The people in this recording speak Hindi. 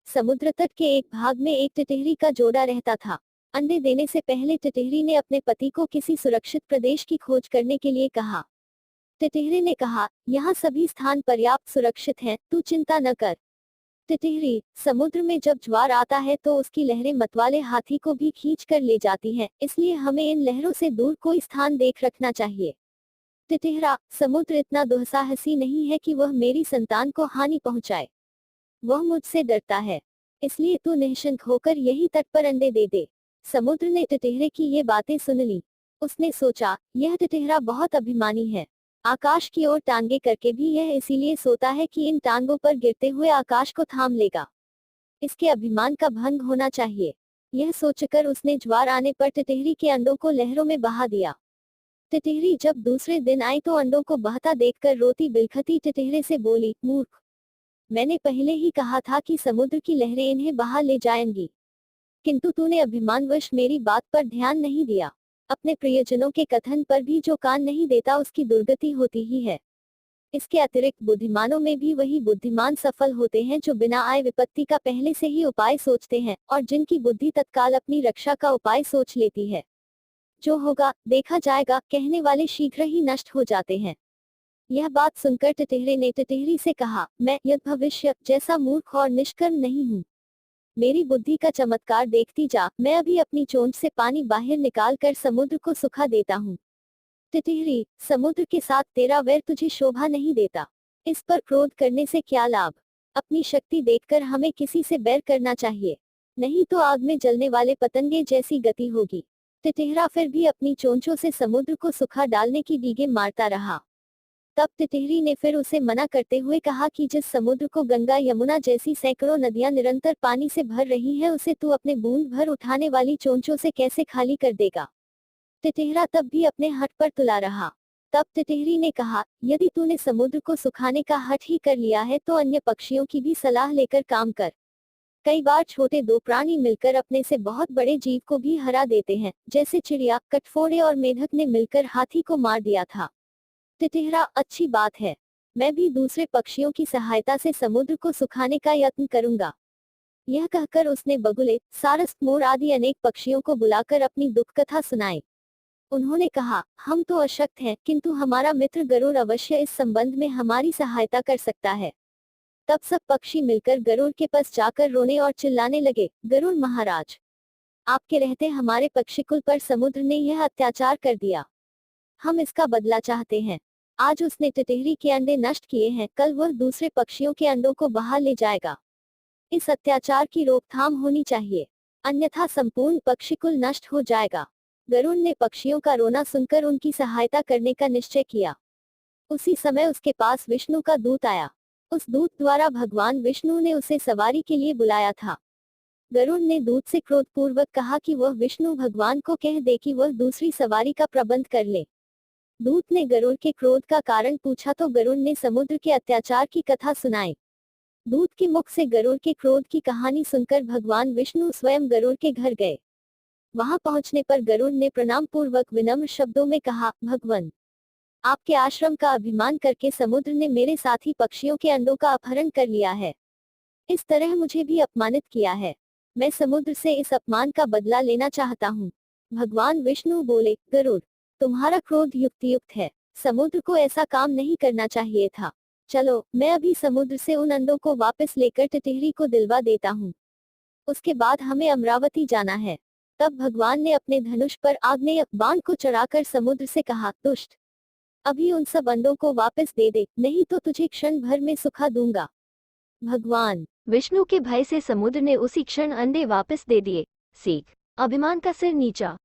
समुद्र तट के एक भाग में एक टिटहरी का जोड़ा रहता था। अंडे देने से पहले टिटहरी ने अपने पति को किसी सुरक्षित प्रदेश की खोज करने के लिए कहा। टिटहरी ने कहा, यहाँ सभी स्थान पर्याप्त सुरक्षित हैं, तू चिंता न कर। टिटहरी, समुद्र में जब ज्वार आता है तो उसकी लहरें मतवाले हाथी को भी खींच कर ले जाती हैं, इसलिए हमें इन लहरों से दूर कोई स्थान देख रखना चाहिए। टिटहरा, समुद्र इतना दुस्साहसी नहीं है कि वह मेरी संतान को हानि पहुंचाए। वह मुझसे डरता है, इसलिए तू निश्चिंत होकर यही तट पर अंडे दे दे। समुद्र ने टिटहरे की ये बातें सुन ली। उसने सोचा, यह टिटहरा बहुत अभिमानी है। आकाश की ओर टांगे करके भी यह इसीलिए सोता है कि इन टांगों पर गिरते हुए आकाश को थाम लेगा। इसके अभिमान का भंग होना चाहिए। यह सोचकर उसने ज्वार आने पर टिटहरी के अंडों को लहरों में बहा दिया। टिटहरी जब दूसरे दिन आई तो अंडों को बहता देखकर रोती बिलखती टिटहरे से बोली, मूर्ख, मैंने पहले ही कहा था कि समुद्र की लहरें इन्हें बहा ले जाएंगी, किंतु तूने अभिमानवश मेरी बात पर ध्यान नहीं दिया। अपने प्रियजनों के कथन पर भी जो कान नहीं देता उसकी दुर्गति होती ही है। इसके अतिरिक्त बुद्धिमानों में भी वही बुद्धिमान सफल होते हैं जो बिना आए विपत्ति का पहले से ही उपाय सोचते हैं और जिनकी बुद्धि तत्काल अपनी रक्षा का उपाय सोच लेती है। जो होगा देखा जाएगा कहने वाले शीघ्र ही नष्ट हो जाते हैं। यह बात सुनकर टिटहरे ने टिटहरी से कहा, मैं यद भविष्य जैसा मूर्ख और निष्कर्म नहीं हूँ। मेरी बुद्धि का चमत्कार देखती जा, मैं अभी अपनी चोंच से पानी बाहर निकाल कर समुद्र को सुखा देता हूँ। टिटहरी, समुद्र के साथ तेरा वैर तुझे शोभा नहीं देता। इस पर क्रोध करने से क्या लाभ। अपनी शक्ति देखकर हमें किसी से बैर करना चाहिए, नहीं तो आग में जलने वाले पतंगे जैसी गति होगी। टिटहरा फिर भी अपनी चोंचों से समुद्र को सुखा डालने की डींगे मारता रहा। तब टिटहरी ने फिर उसे मना करते हुए कहा कि जिस समुद्र को गंगा यमुना जैसी सैकड़ों नदियां निरंतर पानी से भर रही हैं उसे तू अपने बूंद भर उठाने वाली चोंचों से कैसे खाली कर देगा। टिटहरा तब भी अपने हठ पर तुला रहा। तब टिटहरी ने कहा, यदि तूने समुद्र को सुखाने का हठ ही कर लिया है तो अन्य पक्षियों की भी सलाह लेकर काम कर। कई बार छोटे दो प्राणी मिलकर अपने से बहुत बड़े जीव को भी हरा देते हैं, जैसे चिड़िया, कटफोड़े और मेढक ने मिलकर हाथी को मार दिया था। टिटहरा, अच्छी बात है, मैं भी दूसरे पक्षियों की सहायता से समुद्र को सुखाने का यत्न करूंगा। यह कहकर उसने बगुले, सारस, मोर आदि अनेक पक्षियों को बुलाकर अपनी दुख कथा सुनाई। उन्होंने कहा, हम तो अशक्त हैं, किंतु हमारा मित्र गरुड़ अवश्य इस संबंध में हमारी सहायता कर सकता है। तब सब पक्षी मिलकर गरुड़ के पास जाकर रोने और चिल्लाने लगे, गरुड़ महाराज, आपके रहते हमारे पक्षिकुल पर समुद्र ने यह अत्याचार कर दिया। हम इसका बदला चाहते हैं। आज उसने टिटहरी के अंडे नष्ट किए हैं, कल वह दूसरे पक्षियों के अंडों को बहा ले जाएगा। इस अत्याचार की रोकथाम होनी चाहिए, अन्यथा संपूर्ण पक्षिकुल नष्ट हो जाएगा। गरुड़ ने पक्षियों का रोना सुनकर उनकी सहायता करने का निश्चय किया। उसी समय उसके पास विष्णु का दूत आया। उस दूत द्वारा भगवान विष्णु ने उसे सवारी के लिए बुलाया था। गरुड़ ने दूत से क्रोधपूर्वक कहा कि वह विष्णु भगवान को कह दे कि वह दूसरी सवारी का प्रबंध कर ले। दूत ने गरुड़ के क्रोध का कारण पूछा तो गरुड़ ने समुद्र के अत्याचार की कथा सुनाई। दूत के मुख से गरुड़ के क्रोध की कहानी सुनकर भगवान विष्णु स्वयं गरुड़ के घर गए। वहां पहुंचने पर गरुड़ ने प्रणाम पूर्वक विनम्र शब्दों में कहा, भगवान, आपके आश्रम का अभिमान करके समुद्र ने मेरे साथी पक्षियों के अंडों का अपहरण कर लिया है। इस तरह मुझे भी अपमानित किया है। मैं समुद्र से इस अपमान का बदला लेना चाहता हूँ। भगवान विष्णु बोले, गरुड़, तुम्हारा क्रोध युक्तियुक्त है। समुद्र को ऐसा काम नहीं करना चाहिए था। चलो, मैं अभी समुद्र से उन अंडों को वापस लेकर टिटहरी को दिलवा देता हूँ। उसके बाद हमें अमरावती जाना है। तब भगवान ने अपने धनुष पर आग्नेय बाण को चढ़ाकर समुद्र से कहा, दुष्ट, अभी उन सब अंडों को वापस दे दे, नहीं तो तुझे क्षण भर में सुखा दूंगा। भगवान विष्णु के भय से समुद्र ने उसी क्षण अंडे वापस दे दिए। सीख, अभिमान का सिर नीचा।